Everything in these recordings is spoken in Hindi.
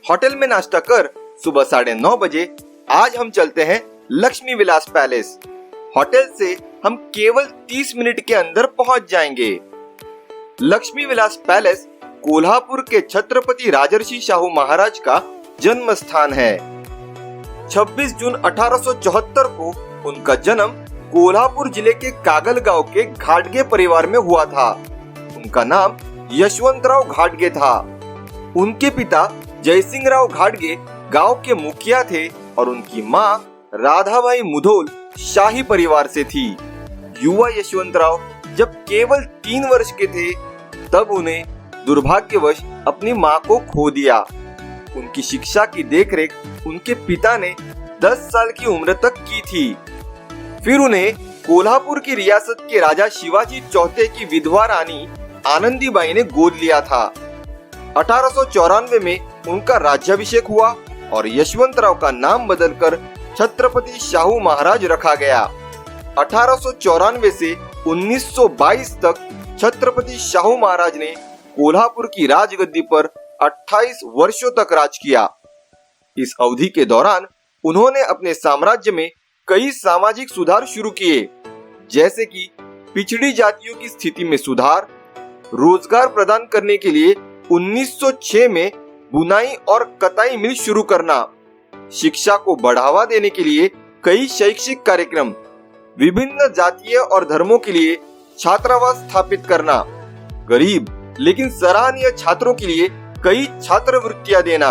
होटल में नाश्ता कर सुबह 9:30 बजे आज हम चलते हैं लक्ष्मी विलास पैलेस। होटल से हम केवल 30 मिनट के अंदर पहुंच जाएंगे। लक्ष्मी विलास पैलेस कोल्हापुर के छत्रपति राजर्षि शाहू महाराज का जन्म स्थान है। 26 जून 1874 को उनका जन्म कोल्हापुर जिले के कागल गांव के घाटगे परिवार में हुआ था। उनका नाम यशवंतराव घाटगे था। उनके पिता जयसिंहराव घाटगे गांव के मुखिया थे और उनकी मां राधाबाई मुधोल शाही परिवार से थी। युवा यशवंतराव जब केवल 3 वर्ष के थे तब उन्हें दुर्भाग्यवश अपनी मां को खो दिया। उनकी शिक्षा की देखरेख उनके पिता ने 10 साल की उम्र तक की थी। फिर उन्हें कोल्हापुर की रियासत के राजा शिवाजी चौथे की विधवा रानी आनंदीबाई ने गोद लिया था। 1894 में उनका राज्याभिषेक हुआ और यशवंतराव का नाम बदलकर छत्रपति शाहू महाराज रखा गया। 1894 से 1922 तक छत्रपति शाहू महाराज ने कोल्हापुर की राजगद्दी पर 28 वर्षों तक राज किया। इस अवधि के दौरान उन्होंने अपने साम्राज्य में कई सामाजिक सुधार शुरू किए, जैसे कि पिछड़ी जातियों की स्थिति में सुधार, रोजगार प्रदान करने के लिए 1906 में बुनाई और कताई मिल शुरू करना, शिक्षा को बढ़ावा देने के लिए कई शैक्षिक कार्यक्रम, विभिन्न जातीय और धर्मों के लिए छात्रावास स्थापित करना, गरीब लेकिन सराहनीय छात्रों के लिए कई छात्रवृत्तियां देना,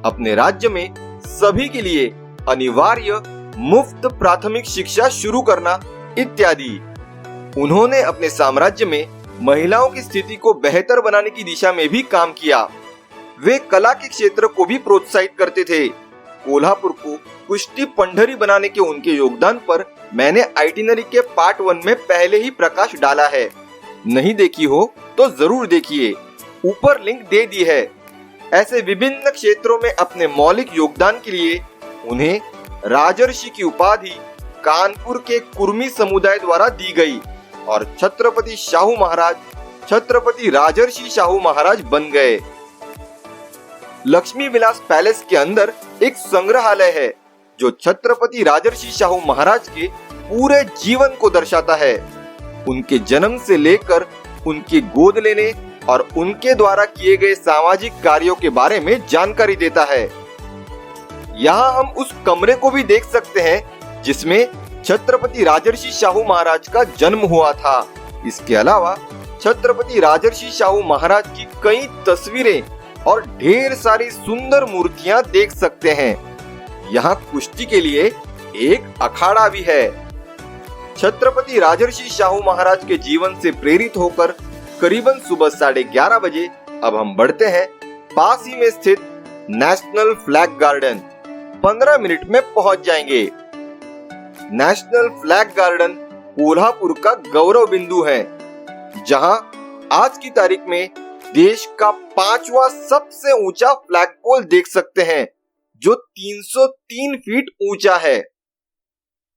अपने राज्य में सभी के लिए अनिवार्य मुफ्त प्राथमिक शिक्षा शुरू करना इत्यादि। उन्होंने अपने साम्राज्य में महिलाओं की स्थिति को बेहतर बनाने की दिशा में भी काम किया। वे कला के क्षेत्र को भी प्रोत्साहित करते थे। कोल्हापुर को कुश्ती पंढरी बनाने के उनके योगदान पर मैंने आइटिनरी के पार्ट 1 में पहले ही प्रकाश डाला है। नहीं देखी हो तो जरूर देखिए, ऊपर लिंक दे दी है। ऐसे विभिन्न क्षेत्रों में अपने मौलिक योगदान के लिए उन्हें राजर्षि की उपाधि कानपुर के कुर्मी समुदाय द्वारा दी गई और छत्रपति शाहू महाराज छत्रपति राजर्षि शाहू महाराज बन गए। लक्ष्मी विलास पैलेस के अंदर एक संग्रहालय है जो छत्रपति राजर्षि शाहू महाराज के पूरे जीवन को दर्शाता है। उनके जन्म से लेकर उनकी गोद लेने और उनके द्वारा किए गए सामाजिक कार्यों के बारे में जानकारी देता है। यहाँ हम उस कमरे को भी देख सकते हैं जिसमें छत्रपति राजर्षि शाहू महाराज का जन्म हुआ था। इसके अलावा छत्रपति राजर्षि शाहू महाराज की कई तस्वीरें और ढेर सारी सुंदर मूर्तियां देख सकते हैं। यहाँ कुश्ती के लिए एक अखाड़ा भी है। छत्रपति राजर्षि शाहू महाराज के जीवन से प्रेरित होकर करीबन सुबह 11:30 बजे अब हम बढ़ते हैं पास ही में स्थित नेशनल फ्लैग गार्डन। 15 मिनट में पहुंच जाएंगे। नेशनल फ्लैग गार्डन कोल्हापुर का गौरव बिंदु है, जहां आज की तारीख में देश का 5वां सबसे ऊंचा फ्लैग पोल देख सकते हैं, जो 303 फीट ऊंचा है।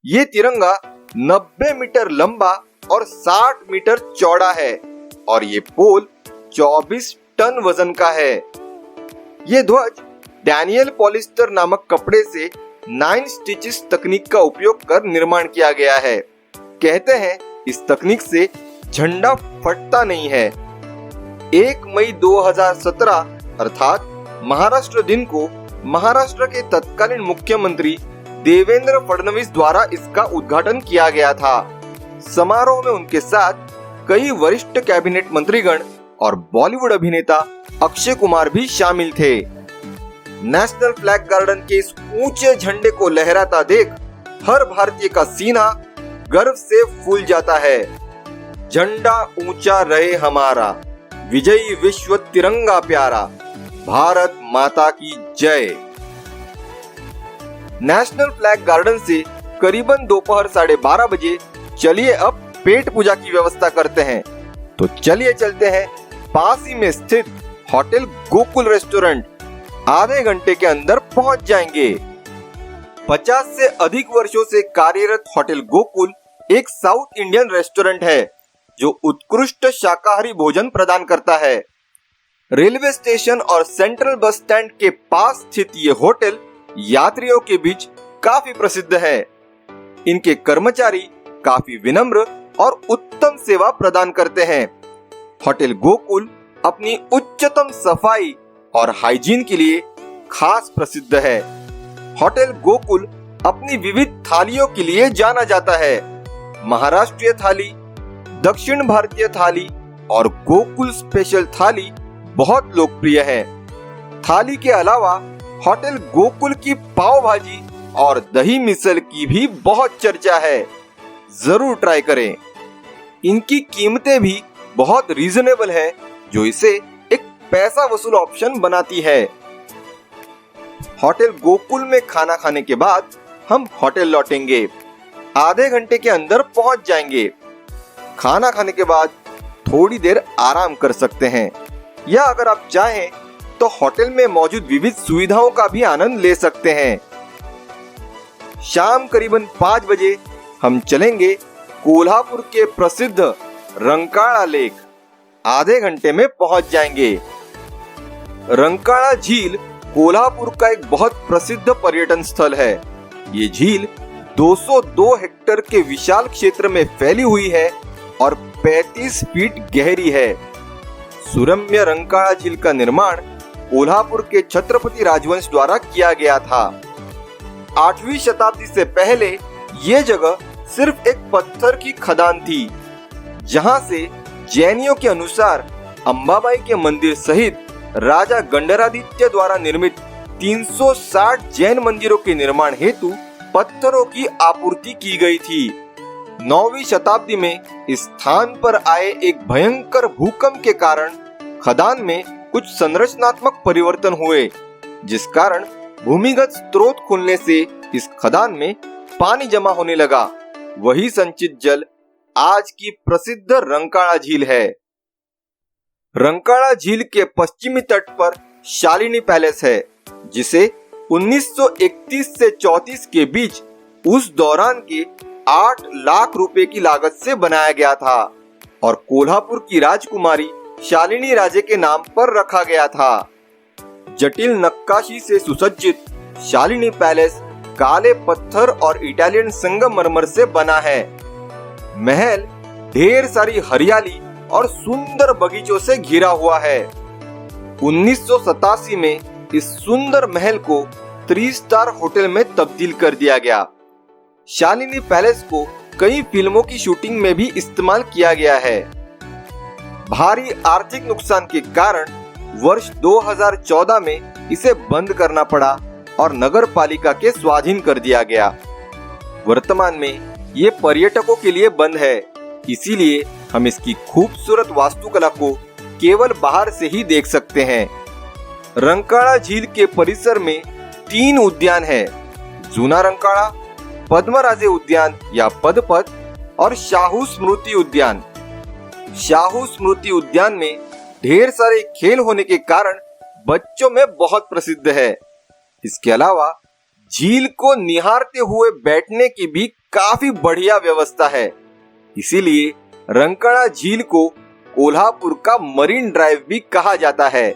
ये तिरंगा 90 मीटर लंबा और 60 मीटर चौड़ा है और ये पोल 24 टन वजन का है। ये ध्वज डैनियल पॉलिस्टर नामक कपड़े से 9 स्टिचेस तकनीक का उपयोग कर निर्माण किया गया है। कहते हैं इस तकनीक से झंडा फटता नहीं है। 1 मई 2017 अर्थात महाराष्ट्र दिन को महाराष्ट्र के तत्कालीन मुख्यमंत्री देवेंद्र फडणवीस द्वारा इसका उद्घाटन किया गया था। समारोह में उनके साथ कई वरिष्ठ कैबिनेट मंत्रीगण और बॉलीवुड अभिनेता अक्षय कुमार भी शामिल थे। नेशनल फ्लैग गार्डन के इस ऊंचे झंडे को लहराता देख हर भारतीय का सीना गर्व से फूल जाता है। झंडा ऊंचा रहे हमारा, विजयी विश्व तिरंगा प्यारा, भारत माता की जय। नेशनल फ्लैग गार्डन से करीबन दोपहर 12:30 बजे चलिए अब पेट पूजा की व्यवस्था करते हैं। तो चलिए चलते हैं पास ही में स्थित होटल गोकुल रेस्टोरेंट। आधे घंटे के अंदर पहुंच जाएंगे। 50 से अधिक वर्षों से कार्यरत होटल गोकुल एक साउथ इंडियन रेस्टोरेंट है जो उत्कृष्ट शाकाहारी भोजन प्रदान करता है। रेलवे स्टेशन और सेंट्रल बस स्टैंड के पास स्थित ये होटल यात्रियों के बीच काफी प्रसिद्ध है। इनके कर्मचारी काफी विनम्र और उत्तम सेवा प्रदान करते हैं। होटल गोकुल अपनी उच्चतम सफाई और हाइजीन के लिए खास प्रसिद्ध है। होटल गोकुल अपनी विविध थालियों के लिए जाना जाता है। महाराष्ट्रीय थाली, दक्षिण भारतीय थाली और गोकुल स्पेशल थाली बहुत लोकप्रिय है। थाली के अलावा होटल गोकुल की पाव भाजी और दही मिसल की भी बहुत चर्चा है। जरूर ट्राई करें। इनकी कीमतें भी बहुत रीजनेबल है, जो इसे एक पैसा वसूल ऑप्शन बनाती है। होटल गोकुल में खाना खाने के बाद हम होटल लौटेंगे। आधे घंटे के अंदर पहुंच जाएंगे। खाना खाने के बाद थोड़ी देर आराम कर सकते हैं, या अगर आप चाहें तो होटल में मौजूद विविध सुविधाओं का भी आनंद ले सकते हैं। शाम करीबन 5 बजे हम चलेंगे कोल्हापुर के प्रसिद्ध रंकाळा लेक। आधे घंटे में पहुंच जाएंगे। रंकाळा झील कोल्हापुर का एक बहुत प्रसिद्ध पर्यटन स्थल है। ये झील 202 हेक्टेयर के विशाल क्षेत्र में फैली हुई है और 35 फीट गहरी है। सुरम्य रंकाळा झील का निर्माण कोल्हापुर के छत्रपति राजवंश द्वारा किया गया था। 8वीं शताब्दी से पहले ये जगह सिर्फ एक पत्थर की खदान थी, जहां से जैनियों के अनुसार अंबाबाई के मंदिर सहित राजा गंडरादित्य द्वारा निर्मित 360 जैन मंदिरों के निर्माण हेतु पत्थरों की आपूर्ति की गई थी। 9वीं शताब्दी में इस स्थान पर आए एक भयंकर भूकंप के कारण खदान में कुछ संरचनात्मक परिवर्तन हुए, जिस कारण भूमिगत स्रोत खुलने से इस खदान में पानी जमा होने लगा। वही संचित जल आज की प्रसिद्ध रंकाळा झील है। रंकाळा झील के पश्चिमी तट पर शालिनी पैलेस है, जिसे 1931 से 34 के बीच उस दौरान के 8 लाख रुपए की लागत से बनाया गया था और कोल्हापुर की राजकुमारी शालिनी राजे के नाम पर रखा गया था। जटिल नक्काशी से सुसज्जित शालिनी पैलेस काले पत्थर और इटालियन संगमरमर से बना है। महल ढेर सारी हरियाली और सुंदर बगीचों से घिरा हुआ है। 1987 में इस सुंदर महल को 3 स्टार होटल में तब्दील कर दिया गया। शालिनी पैलेस को कई फिल्मों की शूटिंग में भी इस्तेमाल किया गया है। भारी आर्थिक नुकसान के कारण वर्ष 2014 में इसे बंद करना पड़ा और नगर पालिका के स्वाधीन कर दिया गया। वर्तमान में ये पर्यटकों के लिए बंद है, इसीलिए हम इसकी खूबसूरत वास्तुकला को केवल बाहर से ही देख सकते हैं। रंकाळा झील के परिसर में 3 उद्यान है: जूना रंकाळा, पद्मराजे उद्यान या पदपथ और शाहू स्मृति उद्यान। शाहू स्मृति उद्यान में ढेर सारे खेल होने के कारण बच्चों में बहुत प्रसिद्ध है। इसके अलावा झील को निहारते हुए बैठने की भी काफी बढ़िया व्यवस्था है। इसीलिए रंकाळा झील को कोल्हापुर का मरीन ड्राइव भी कहा जाता है।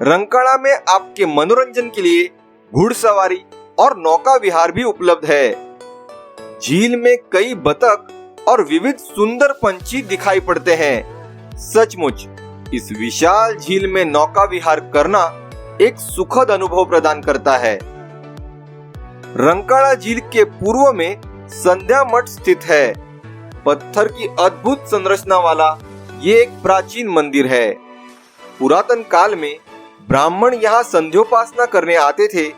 रंकाळा में आपके मनोरंजन के लिए घुड़सवारी और नौका विहार भी उपलब्ध है। झील में कई बतख और विविध सुंदर पंछी दिखाई पड़ते हैं। सचमुच इस विशाल झील में नौका विहार करना एक सुखद अनुभव प्रदान करता है। रंकाळा झील के पूर्व में संध्या मठ स्थित है। पत्थर की अद्भुत संरचना वाला ये एक प्राचीन मंदिर है। पुरातन काल में ब्राह्मण यहाँ संध्योपासना करने आते थे,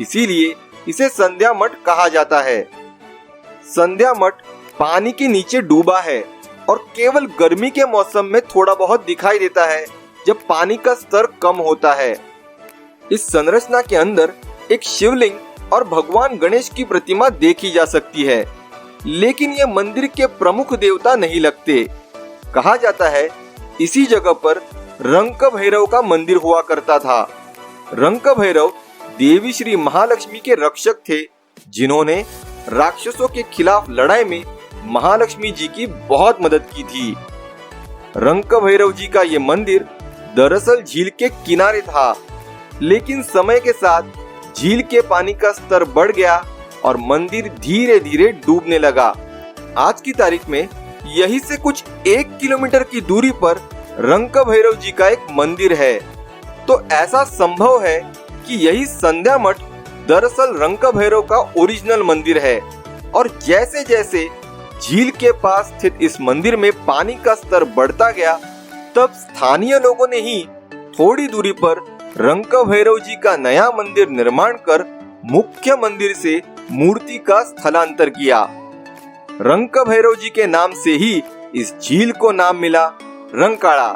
इसीलिए इसे संध्या मठ कहा जाता है। संध्या मठ पानी के नीचे डूबा है और केवल गर्मी के मौसम में थोड़ा बहुत दिखाई देता है, जब पानी का स्तर कम होता है। इस संरचना के अंदर एक शिवलिंग और भगवान गणेश की प्रतिमा देखी जा सकती है, लेकिन ये मंदिर के प्रमुख देवता नहीं लगते। कहा जाता है इसी जगह पर रंक भैरव का मंदिर हुआ करता था। रंक भैरव देवी श्री महालक्ष्मी के रक्षक थे, जिन्होंने राक्षसों के खिलाफ लड़ाई में महालक्ष्मी जी की बहुत मदद की थी। रंक भैरव जी का ये मंदिर दरअसल झील के किनारे था, लेकिन समय के साथ झील के पानी का स्तर बढ़ गया और मंदिर धीरे धीरे डूबने लगा। आज की तारीख में यहीं से कुछ 1 किलोमीटर की दूरी पर रंक भैरव जी का एक मंदिर है। तो ऐसा संभव है कि यही संध्या मठ दरअसल रंक भैरव का ओरिजिनल मंदिर है। और जैसे जैसे झील के पास स्थित इस मंदिर में पानी का स्तर बढ़ता गया, तब स्थानीय लोगों ने ही थोड़ी दूरी पर रंक भैरव जी का नया मंदिर निर्माण कर मुख्य मंदिर से मूर्ति का स्थलांतर किया। रंक भैरव जी के नाम से ही इस झील को नाम मिला रंकाड़ा।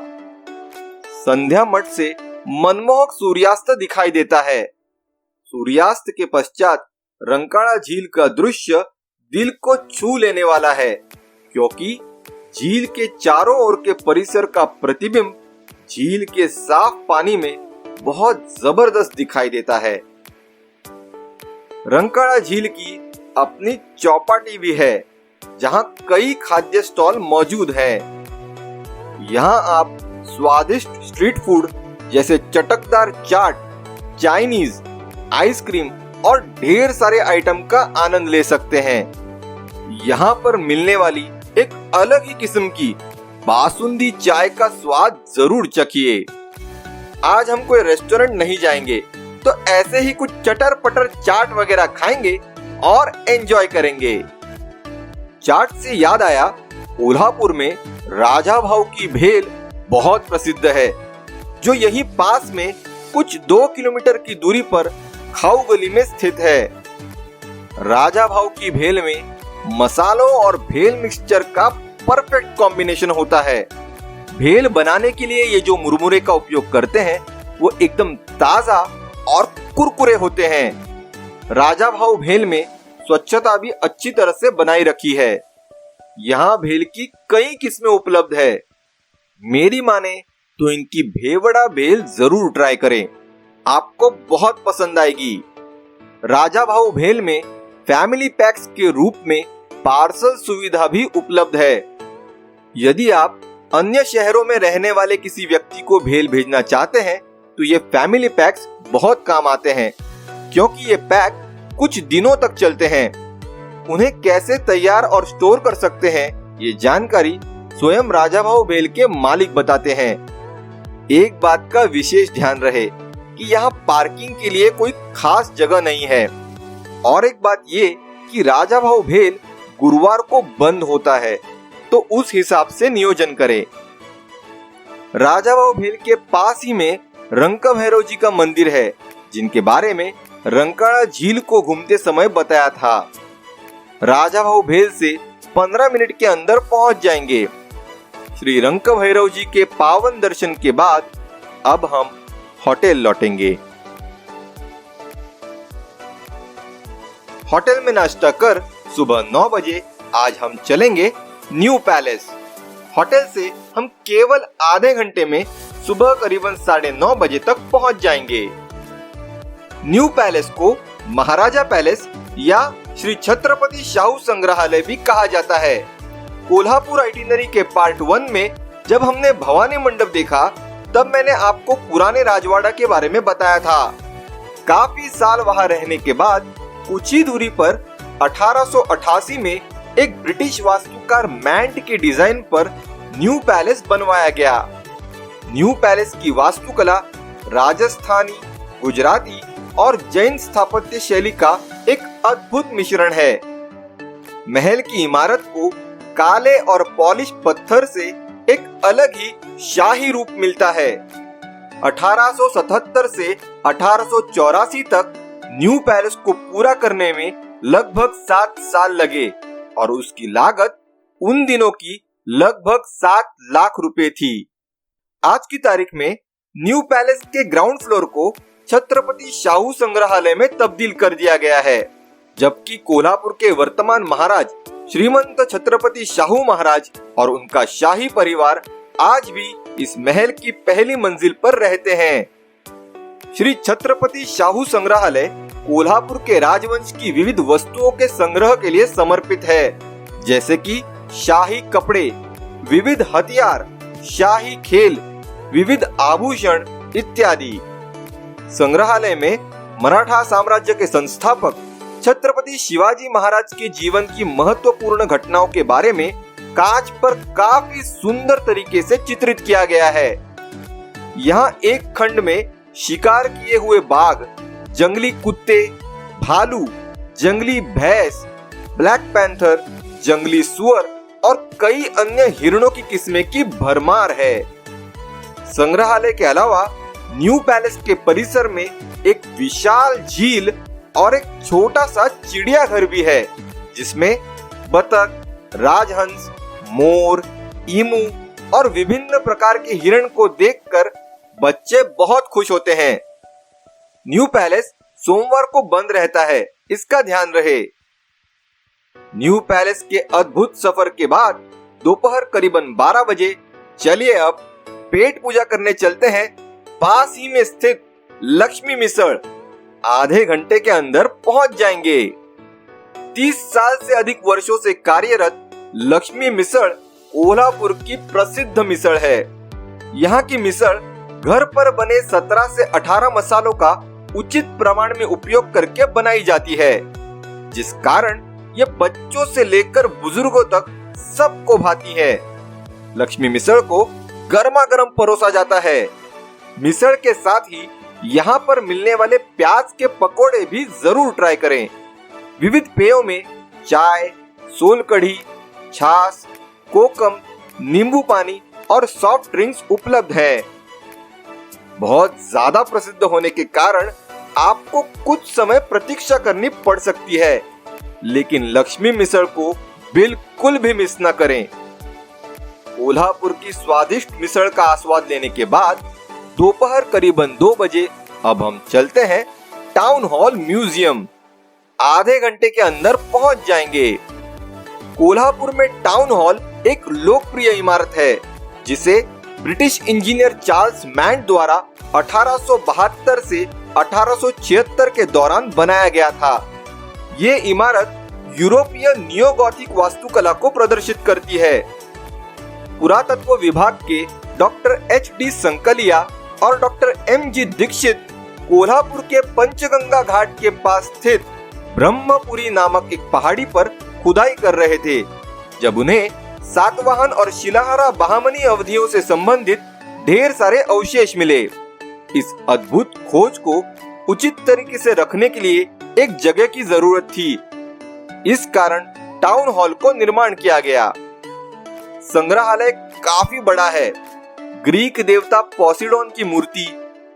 संध्या मठ से मनमोहक सूर्यास्त दिखाई देता है। सूर्यास्त के पश्चात रंकाड़ा झील का दृश्य दिल को छू लेने वाला है, क्योंकि झील के चारों ओर के परिसर का प्रतिबिंब झील के साफ पानी में बहुत जबरदस्त दिखाई देता है। रंकाड़ा झील की अपनी चौपाटी भी है, जहां कई खाद्य स्टॉल मौजूद हैं। यहां आप स्वादिष्ट स्ट्रीट फूड जैसे चटकदार चाट, चाइनीज, आइसक्रीम और ढेर सारे आइटम का आनंद ले सकते हैं। यहाँ पर मिलने वाली एक अलग ही किस्म की बासुंदी चाय का स्वाद जरूर चखिए। आज हम कोई रेस्टोरेंट नहीं जाएंगे, तो ऐसे ही कुछ चटर पटर चाट वगैरह खाएंगे और एंजॉय करेंगे। चाट से याद आया, कोल्हापुर में राजा भाऊ की भेल बहुत प्रसिद्ध है, जो यहीं पास में कुछ 2 किलोमीटर की दूरी पर खाऊ गली में स्थित है। राजा भाऊ की भेल में मसालों और भेल मिक्सचर का परफेक्ट कॉम्बिनेशन होता है। भेल बनाने के लिए ये जो मुरमुरे का उपयोग करते हैं, वो एकदम ताजा और कुरकुरे होते हैं। राजा भाऊ भेल में स्वच्छता भी अच्छी तरह से बनाई रखी है। यहाँ भेल की कई किस्में उपलब्ध है। मेरी माने तो इनकी भेवड़ा भेल जरूर ट्राई करें, आपको बहुत पसंद आएगी। राजा भाऊ भेल में फैमिली पैक्स के रूप में पार्सल सुविधा भी उपलब्ध है। यदि आप अन्य शहरों में रहने वाले किसी व्यक्ति को भेल भेजना चाहते हैं, तो ये फैमिली पैक्स बहुत काम आते हैं, क्योंकि ये पैक कुछ दिनों तक चलते हैं। उन्हें कैसे तैयार और स्टोर कर सकते हैं, ये जानकारी स्वयं राजा भाऊ भेल के मालिक बताते हैं। एक बात का विशेष ध्यान रहे कि यहाँ पार्किंग के लिए कोई खास जगह नहीं है। और एक बात ये कि राजा भाऊ भेल गुरुवार को बंद होता है, तो उस हिसाब से नियोजन करें। राजा भाऊ भेल के पास ही में रंक भैरव जी का मंदिर है, जिनके बारे में रंकाड़ा झील को घूमते समय बताया था। राजा भाऊ भेल से 15 मिनट के अंदर पहुंच जाएंगे। श्री रंक भैरव जी के पावन दर्शन के बाद अब हम होटल लौटेंगे। होटल में नाश्ता कर सुबह 9 बजे आज हम चलेंगे न्यू पैलेस। होटल से हम केवल आधे घंटे में सुबह करीबन 9:30 बजे तक पहुंच जाएंगे। न्यू पैलेस को महाराजा पैलेस या श्री छत्रपति शाहू संग्रहालय भी कहा जाता है। कोल्हापुर आइटिनरी के पार्ट 1 में जब हमने भवानी मंडप देखा, तब मैंने आपको पुराने राजवाड़ा के बारे में बताया था। काफी साल वहां रहने के बाद कुछ ही दूरी पर 1888 में एक ब्रिटिश वास्तुकार मैंट के डिजाइन पर न्यू पैलेस बनवाया गया। न्यू पैलेस की वास्तुकला राजस्थानी, गुजराती और जैन स्थापत्य शैली का एक अद्भुत मिश्रण है। महल की इमारत को काले और पॉलिश पत्थर से एक अलग ही शाही रूप मिलता है। 1877 से 1884 तक न्यू पैलेस को पूरा करने में लगभग 7 साल लगे और उसकी लागत उन दिनों की लगभग 7 लाख रुपए थी। आज की तारीख में न्यू पैलेस के ग्राउंड फ्लोर को छत्रपति शाहू संग्रहालय में तब्दील कर दिया गया है, जबकि कोल्हापुर के वर्तमान महाराज श्रीमंत छत्रपति शाहू महाराज और उनका शाही परिवार आज भी इस महल की पहली मंजिल पर रहते हैं। श्री छत्रपति शाहू संग्रहालय कोल्हापुर के राजवंश की विविध वस्तुओं के संग्रह के लिए समर्पित है, जैसे कि शाही कपड़े, विविध हथियार, शाही खेल, विविध आभूषण इत्यादि। संग्रहालय में मराठा साम्राज्य के संस्थापक छत्रपति शिवाजी महाराज के जीवन की महत्वपूर्ण घटनाओं के बारे में कांच पर काफी सुंदर तरीके से चित्रित किया गया है। यहाँ एक खंड में शिकार किए हुए बाघ, जंगली कुत्ते, भालू, जंगली भैंस, ब्लैक पैंथर, जंगली सुअर और कई अन्य हिरणों की किस्में की भरमार है। संग्रहालय के अलावा न्यू पैलेस के परिसर में एक विशाल झील और एक छोटा सा चिड़ियाघर भी है, जिसमें बतख, राजहंस, मोर, ईमू और विभिन्न प्रकार के हिरण को देखकर बच्चे बहुत खुश होते हैं। न्यू पैलेस सोमवार को बंद रहता है, इसका ध्यान रहे। न्यू पैलेस के अद्भुत सफर के बाद दोपहर करीबन 12 बजे चलिए अब पेट पूजा करने चलते हैं पास ही में स्थित लक्ष्मी मिसळ। आधे घंटे के अंदर पहुंच जाएंगे। 30 साल से अधिक वर्षों से कार्यरत लक्ष्मी मिसळ कोल्हापुर की प्रसिद्ध मिसळ है। यहाँ की मिसळ घर पर बने 17 से 18 मसालों का उचित प्रमाण में उपयोग करके बनाई जाती है, जिस कारण ये बच्चों से लेकर बुजुर्गों तक सबको भाती है। लक्ष्मी मिसळ को गर्मा गर्म परोसा जाता है। मिसळ के साथ ही यहाँ पर मिलने वाले प्याज के पकोड़े भी जरूर ट्राई करें। विविध पेयों में चाय, सोल कढ़ी, छाछ, कोकम, नींबू पानी और सॉफ्ट ड्रिंक्स उपलब्ध है। बहुत ज्यादा प्रसिद्ध होने के कारण आपको कुछ समय प्रतीक्षा करनी पड़ सकती है, लेकिन लक्ष्मी मिसळ को बिल्कुल भी मिस न करें। कोल्हापुर की स्वादिष्ट मिसळ का आस्वाद लेने के बाद दोपहर करीबन 2 बजे अब हम चलते हैं टाउन हॉल म्यूजियम। आधे घंटे के अंदर पहुंच जाएंगे। कोल्हापुर में टाउन हॉल एक लोकप्रिय इमारत है, जिसे ब्रिटिश इंजीनियर चार्ल्स मैंट द्वारा 1872 से 1876 के दौरान बनाया गया था। ये इमारत यूरोपीय नियो गॉथिक वास्तुकला को प्रदर्शित करती है। पुरातत्व विभाग के डॉक्टर HD संकलिया और डॉक्टर MG दीक्षित कोल्हापुर के पंचगंगा घाट के पास स्थित ब्रह्मपुरी नामक एक पहाड़ी पर खुदाई कर रहे थे, जब उन्हें सातवाहन और शिलाहारा बहामनी अवधियों से संबंधित ढेर सारे अवशेष मिले। इस अद्भुत खोज को उचित तरीके से रखने के लिए एक जगह की जरूरत थी। इस कारण टाउन हॉल को निर्माण किया गया। संग्रहालय काफी बड़ा है। ग्रीक देवता पोसिडोन की मूर्ति,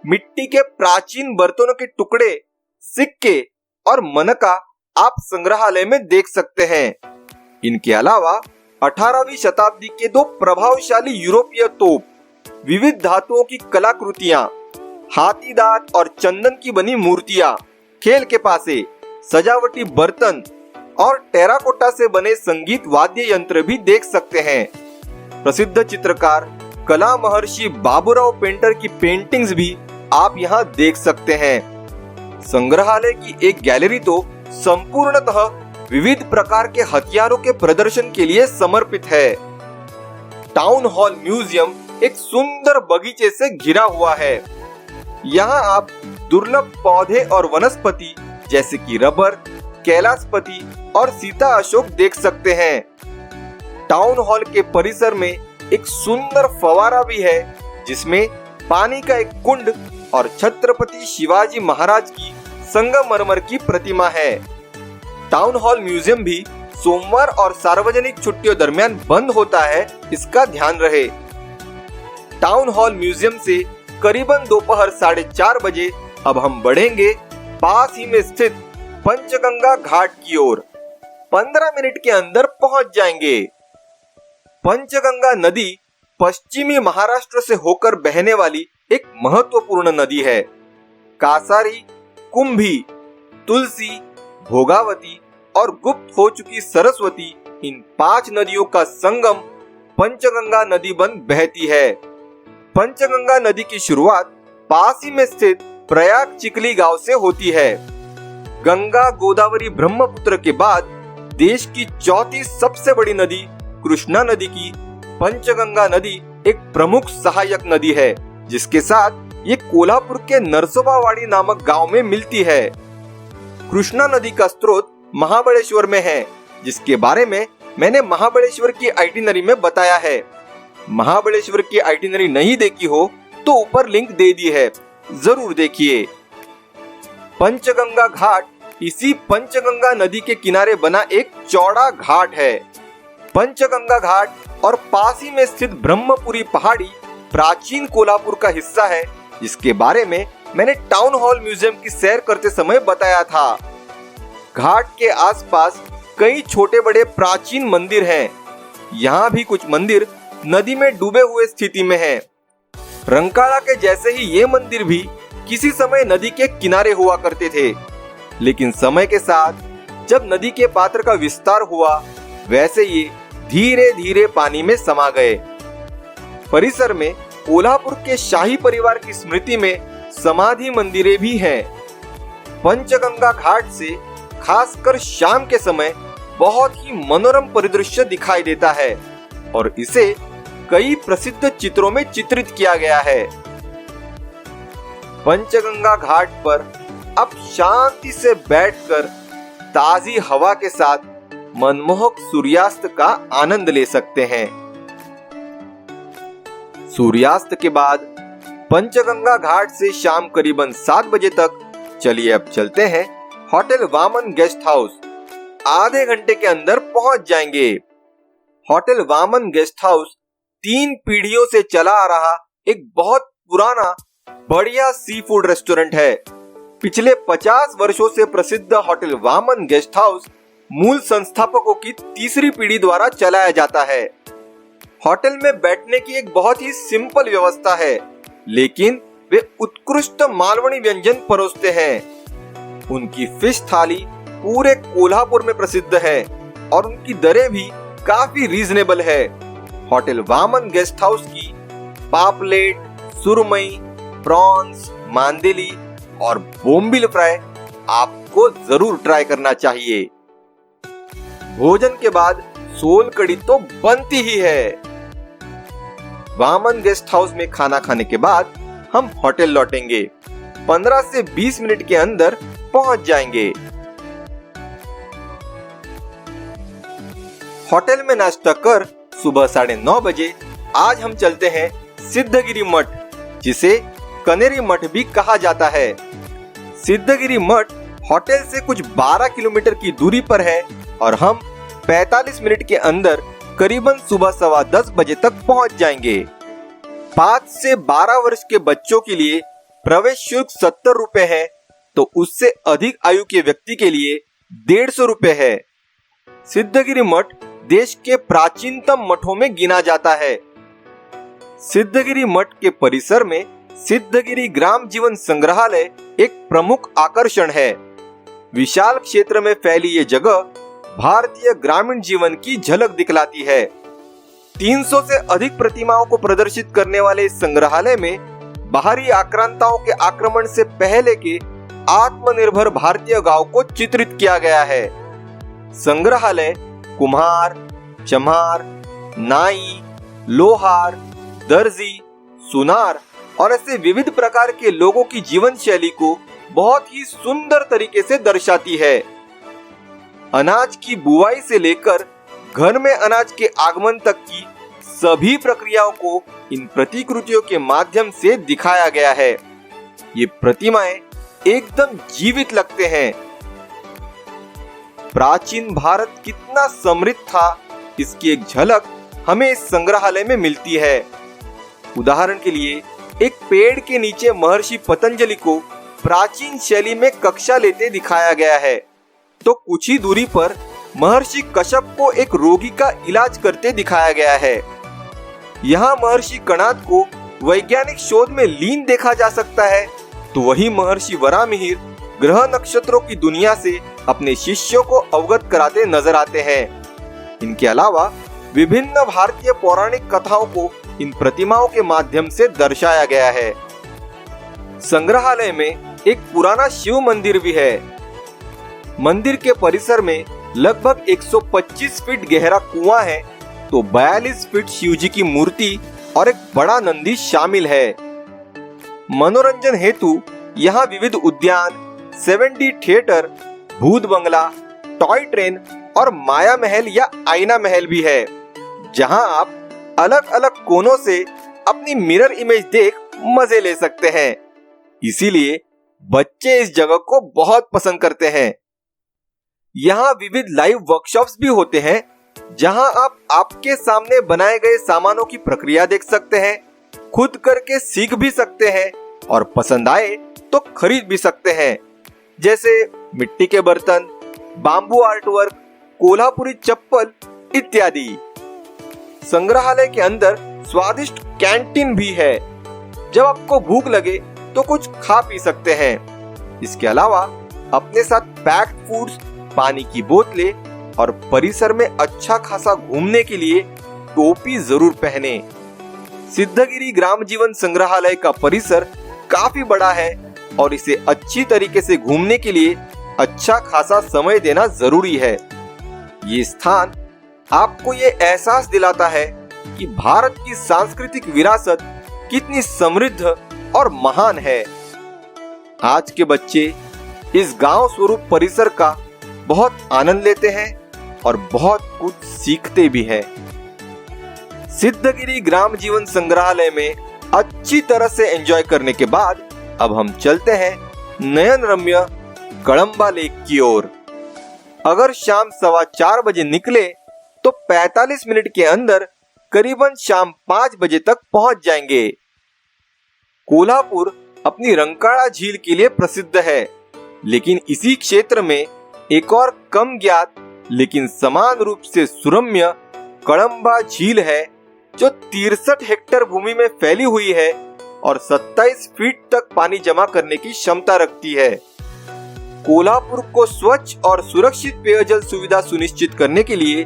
मिट्टी के प्राचीन बर्तनों के टुकड़े, सिक्के और मनका आप संग्रहालय में देख सकते हैं। इनके अलावा 18वीं शताब्दी के 2 प्रभावशाली यूरोपीय तोप, विविध धातुओं की कलाकृतियां, हाथी दांत और चंदन की बनी मूर्तियां, खेल के पासे, सजावटी बर्तन और टेराकोटा से बने संगीत वाद्य यंत्र भी देख सकते हैं। प्रसिद्ध चित्रकार कला महर्षि बाबूराव पेंटर की पेंटिंग्स भी आप यहाँ देख सकते हैं। संग्रहालय की एक गैलरी तो संपूर्णतः विविध प्रकार के हथियारों के प्रदर्शन के लिए समर्पित है। टाउन हॉल म्यूजियम एक सुंदर बगीचे से घिरा हुआ है। यहाँ आप दुर्लभ पौधे और वनस्पति जैसे कि रबर, कैलाशपति और सीता अशोक देख सकते हैं। टाउन हॉल के परिसर में एक सुंदर फवारा भी है, जिसमें पानी का एक कुंड और छत्रपति शिवाजी महाराज की संगमरमर की प्रतिमा है। टाउन हॉल म्यूजियम भी सोमवार और सार्वजनिक छुट्टियों दरमियान बंद होता है, इसका ध्यान रहे। टाउन हॉल म्यूजियम से करीबन दोपहर 4:30 बजे अब हम बढ़ेंगे पास ही में स्थित पंचगंगा घाट की ओर। 15 मिनट के अंदर पहुंच जाएंगे। पंचगंगा नदी पश्चिमी महाराष्ट्र से होकर बहने वाली एक महत्वपूर्ण नदी है। कासारी, कुंभी, तुलसी, भोगावती और गुप्त हो चुकी सरस्वती, इन 5 नदियों का संगम पंचगंगा नदी बन बहती है। पंचगंगा नदी की शुरुआत पास ही में स्थित प्रयाग चिखली गांव से होती है। गंगा, गोदावरी, ब्रह्मपुत्र के बाद देश की चौथी सबसे बड़ी नदी कृष्णा नदी की पंचगंगा नदी एक प्रमुख सहायक नदी है, जिसके साथ ये कोल्हापुर के नरसोबावाड़ी नामक गांव में मिलती है। कृष्णा नदी का स्रोत महाबलेश्वर में है, जिसके बारे में मैंने महाबलेश्वर की आइटिनरी में बताया है। महाबलेश्वर की आइटिनरी नहीं देखी हो तो ऊपर लिंक दे दी है, जरूर देखिए। पंचगंगा घाट इसी पंचगंगा नदी के किनारे बना एक चौड़ा घाट है। पंचगंगा घाट और पास ही में स्थित ब्रह्मपुरी पहाड़ी प्राचीन कोल्हापुर का हिस्सा है, जिसके बारे में मैंने टाउन हॉल म्यूजियम की सैर करते समय बताया था। घाट के आसपास कई छोटे बड़े प्राचीन मंदिर हैं। यहाँ भी कुछ मंदिर नदी में डूबे हुए स्थिति में हैं। रंकाड़ा के जैसे ही ये मंदिर भी किसी समय नदी के किनारे हुआ करते थे, लेकिन समय के साथ जब नदी के पात्र का विस्तार हुआ, वैसे ये धीरे धीरे पानी में समा गए। परिसर में कोल्हापुर के शाही परिवार की स्मृति में समाधि मंदिरें भी हैं। पंचगंगा घाट से खासकर शाम के समय बहुत ही मनोरम परिदृश्य दिखाई देता है और इसे कई प्रसिद्ध चित्रों में चित्रित किया गया है। पंचगंगा घाट पर अब शांति से बैठकर ताजी हवा के साथ मनमोहक सूर्यास्त का आनंद ले सकते हैं। सूर्यास्त के बाद पंचगंगा घाट से शाम करीबन 7 बजे तक चलिए अब चलते हैं होटल वामन गेस्ट हाउस। आधे घंटे के अंदर पहुंच जाएंगे। होटल वामन गेस्ट हाउस 3 पीढ़ियों से चला आ रहा एक बहुत पुराना बढ़िया सी फूड रेस्टोरेंट है। पिछले 50 वर्षों से प्रसिद्ध होटल वामन गेस्ट हाउस मूल संस्थापकों की तीसरी पीढ़ी द्वारा चलाया जाता है। होटल में बैठने की एक बहुत ही सिंपल व्यवस्था है, लेकिन वे उत्कृष्ट मालवणी व्यंजन परोसते हैं। उनकी फिश थाली पूरे कोल्हापुर में प्रसिद्ध है और उनकी दरें भी काफी रीजनेबल है। होटल वामन गेस्ट हाउस की पापलेट, सुरमई, प्रॉन्स, मांदेली और बोम्बिल फ्राई आपको जरूर ट्राई करना चाहिए। भोजन के बाद सोल कड़ी तो बनती ही है। वामन गेस्ट हाउस में खाना खाने के बाद हम होटल लौटेंगे। 15 से 20 मिनट के अंदर पहुंच जाएंगे। होटल में नाश्ता कर सुबह 9:30 बजे आज हम चलते हैं सिद्धगिरी मठ, जिसे कनेरी मठ भी कहा जाता है। सिद्धगिरी मठ होटल से कुछ 12 किलोमीटर की दूरी पर है और हम 45 मिनट के अंदर करीबन सुबह 10:15 बजे तक पहुंच जाएंगे। 5 से 12 वर्ष के बच्चों के लिए प्रवेश शुल्क 70 रुपए है, तो उससे अधिक आयु के व्यक्ति के लिए 150 रुपए है। सिद्धगिरी मठ देश के प्राचीनतम मठों में गिना जाता है। सिद्धगिरी मठ के परिसर में सिद्धगिरी ग्राम जीवन संग्रहालय एक प्रमुख आकर्षण है। विशाल क्षेत्र में फैली ये जगह भारतीय ग्रामीण जीवन की झलक दिखलाती है। 300 से अधिक प्रतिमाओं को प्रदर्शित करने वाले इस संग्रहालय में बाहरी आक्रांताओं के आक्रमण से पहले के आत्मनिर्भर भारतीय गांव को चित्रित किया गया है। संग्रहालय कुम्हार, चमार, नाई, लोहार, दर्जी, सुनार और ऐसे विविध प्रकार के लोगों की जीवन शैली को बहुत ही सुंदर तरीके से दर्शाती है। अनाज की बुआई से लेकर घर में अनाज के आगमन तक की सभी प्रक्रियाओं को इन प्रतिकृतियों के माध्यम से दिखाया गया है। ये प्रतिमाएं एकदम जीवित लगते हैं। प्राचीन भारत कितना समृद्ध था, इसकी एक झलक हमें इस संग्रहालय में मिलती है। उदाहरण के लिए एक पेड़ के नीचे महर्षि पतंजलि को प्राचीन शैली में कक्षा लेते दिखाया गया है, तो कुछ ही दूरी पर महर्षि कश्यप को एक रोगी का इलाज करते दिखाया गया है। यहाँ महर्षि कणाद को वैज्ञानिक शोध में लीन देखा जा सकता है, तो वही महर्षि वराहमिहिर ग्रह नक्षत्रों की दुनिया से अपने शिष्यों को अवगत कराते नजर आते हैं। इनके अलावा विभिन्न भारतीय पौराणिक कथाओं को इन प्रतिमाओं के माध्यम से दर्शाया गया है। संग्रहालय में एक पुराना शिव मंदिर भी है। मंदिर के परिसर में लगभग 125 फीट गहरा कुआं है, तो 42 फीट शिव जी की मूर्ति और एक बड़ा नंदी शामिल है। मनोरंजन हेतु यहाँ विविध उद्यान, 7D थिएटर, भूत बंगला, टॉय ट्रेन और माया महल या आईना महल भी है, जहां आप अलग अलग कोनों से अपनी मिरर इमेज देख मजे ले सकते हैं। इसीलिए बच्चे इस जगह को बहुत पसंद करते हैं। यहाँ विविध लाइव वर्कशॉप्स भी होते हैं, जहां आप आपके सामने बनाए गए सामानों की प्रक्रिया देख सकते हैं, खुद करके सीख भी सकते हैं और पसंद आए तो खरीद भी सकते हैं, जैसे मिट्टी के बर्तन, बांबू आर्टवर्क, कोल्हापुरी चप्पल इत्यादि। संग्रहालय के अंदर स्वादिष्ट कैंटीन भी है। जब आपको भूख लगे तो कुछ खा पी सकते हैं। इसके अलावा अपने साथ पैक्ड फूड्स, पानी की बोतलें और परिसर में अच्छा खासा घूमने के लिए टोपी जरूर पहने। सिद्धगिरी ग्राम जीवन संग्रहालय का परिसर काफी बड़ा है और इसे अच्छी तरीके से घूमने के लिए अच्छा खासा समय देना जरूरी है। ये स्थान आपको ये एहसास दिलाता है कि भारत की सांस्कृतिक विरासत कितनी समृद्ध और महान है। आज के बच्चे इस गांव स्वरूप परिसर का बहुत आनंद लेते हैं और बहुत कुछ सीखते भी हैं। सिद्धगिरी ग्राम जीवन संग्रहालय में अच्छी तरह से एंजॉय करने के बाद अब हम चलते हैं नयन रम्य कड़म्बा लेक की ओर। अगर शाम 4:15 बजे निकले तो 45 मिनट के अंदर करीबन शाम 5 बजे तक पहुंच जाएंगे। कोल्हापुर अपनी रंकाड़ा झील के लिए प्रसिद्ध है, लेकिन इसी क्षेत्र में एक और कम ज्ञात लेकिन समान रूप से सुरम्य कड़म्बा झील है, जो 63 हेक्टेयर भूमि में फैली हुई है और 27 फीट तक पानी जमा करने की क्षमता रखती है। कोल्हापुर को स्वच्छ और सुरक्षित पेयजल सुविधा सुनिश्चित करने के लिए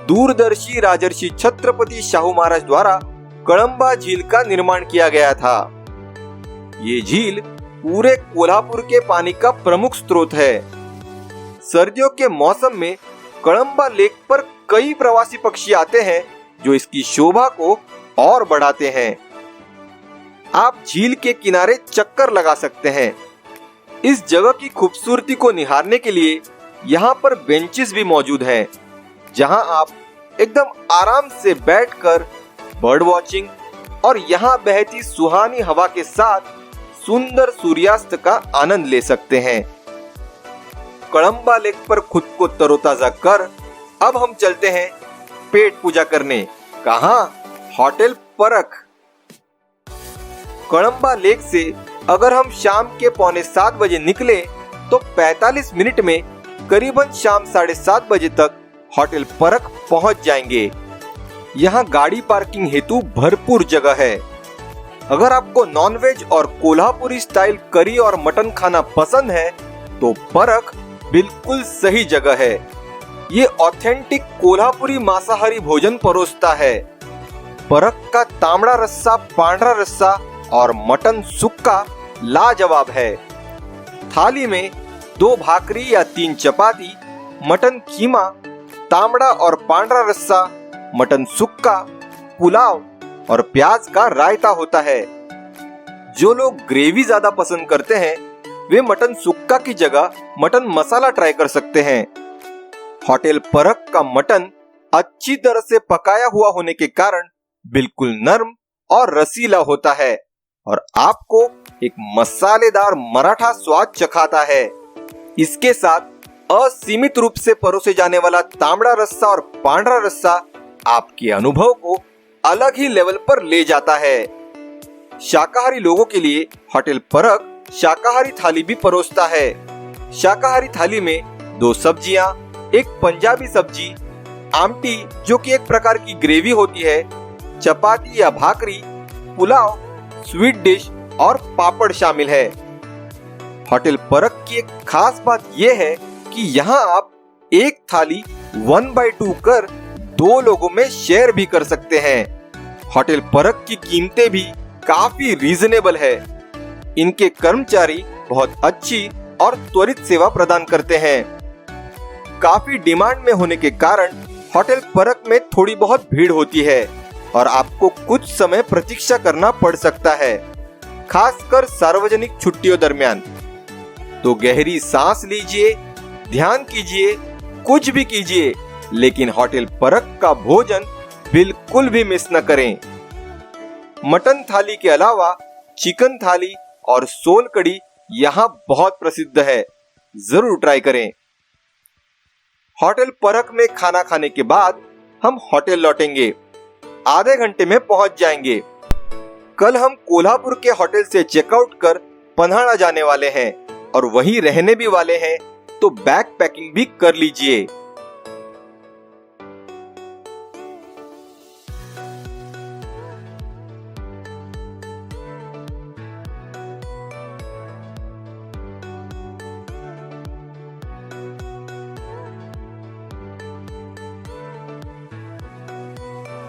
दूरदर्शी राजर्षि छत्रपति शाहू महाराज द्वारा कड़म्बा झील का निर्माण किया गया था। ये झील पूरे कोल्हापुर के पानी का प्रमुख स्रोत है। सर्दियों के मौसम में कड़म्बा लेक पर कई प्रवासी पक्षी आते हैं, जो इसकी शोभा को और बढ़ाते हैं। आप झील के किनारे चक्कर लगा सकते हैं। इस जगह की खूबसूरती को निहारने के लिए यहाँ पर बेंचेस भी मौजूद हैं, जहाँ आप एकदम आराम से बैठकर बर्ड वॉचिंग और यहाँ बहती सुहानी हवा के साथ सुंदर सूर्यास्त का आनंद ले सकते हैं। कड़म्बा लेक पर खुद को तरोताजा कर अब हम चलते हैं पेट पूजा करने। कहाँ? होटल परख। कड़म्बा लेक से अगर हम शाम के 6:45 बजे निकले तो 45 मिनट में करीबन शाम 7:30 बजे तक होटल परख पहुंच जाएंगे। यहाँ गाड़ी पार्किंग हेतु भरपूर जगह है। अगर आपको नॉनवेज और कोल्हापुरी स्टाइल करी और मटन खाना पसंद है तो परख बिल्कुल सही जगह है। ये ऑथेंटिक कोल्हापुरी मांसाहारी भोजन परोसता है। परख का तांबड़ा रस्सा, पांडरा रस्सा और मटन सुक्का लाजवाब है। थाली में 2 भाकरी या 3 चपाती, मटन कीमा, तांबड़ा और पांडरा रस्सा, मटन सुक्का, पुलाव और प्याज का रायता होता है। जो लोग ग्रेवी ज्यादा पसंद करते हैं वे मटन सुक्का की जगह मटन मसाला ट्राई कर सकते हैं। होटल परख का मटन अच्छी तरह से पकाया हुआ होने के कारण बिल्कुल नरम और रसीला होता है और आपको एक मसालेदार मराठा स्वाद चखाता है। इसके साथ असीमित रूप से परोसे जाने वाला तांबड़ा रस्सा और पांडरा रस्सा आपके अनुभव को अलग ही लेवल पर ले जाता है। शाकाहारी लोगों के लिए होटल परख शाकाहारी थाली भी परोसता है। शाकाहारी थाली में 2 सब्जियां, एक पंजाबी सब्जी, आमटी जो कि एक प्रकार की ग्रेवी होती है, चपाती या भाकरी, पुलाव, स्वीट डिश और पापड़ शामिल है। होटल परख की एक खास बात यह है कि यहाँ आप एक थाली 1/2 कर 2 लोगों में शेयर भी कर सकते हैं। होटल परख की कीमतें भी काफी रीजनेबल है। इनके कर्मचारी बहुत अच्छी और त्वरित सेवा प्रदान करते हैं। काफी डिमांड में होने के कारण होटल परक में थोड़ी बहुत भीड़ होती है और आपको कुछ समय प्रतीक्षा करना पड़ सकता है, खासकर सार्वजनिक छुट्टियों दरमियान। तो गहरी सांस लीजिए, ध्यान कीजिए, कुछ भी कीजिए, लेकिन होटल परक का भोजन बिल्कुल भी मिस न करें। मटन थाली के अलावा चिकन थाली और सोल कड़ी यहाँ बहुत प्रसिद्ध है, जरूर ट्राई करें। होटल परक में खाना खाने के बाद हम होटल लौटेंगे, आधे घंटे में पहुंच जाएंगे। कल हम कोल्हापुर के होटल से चेकआउट कर पन्हाड़ा जाने वाले हैं और वहीं रहने भी वाले हैं, तो बैग पैकिंग भी कर लीजिए।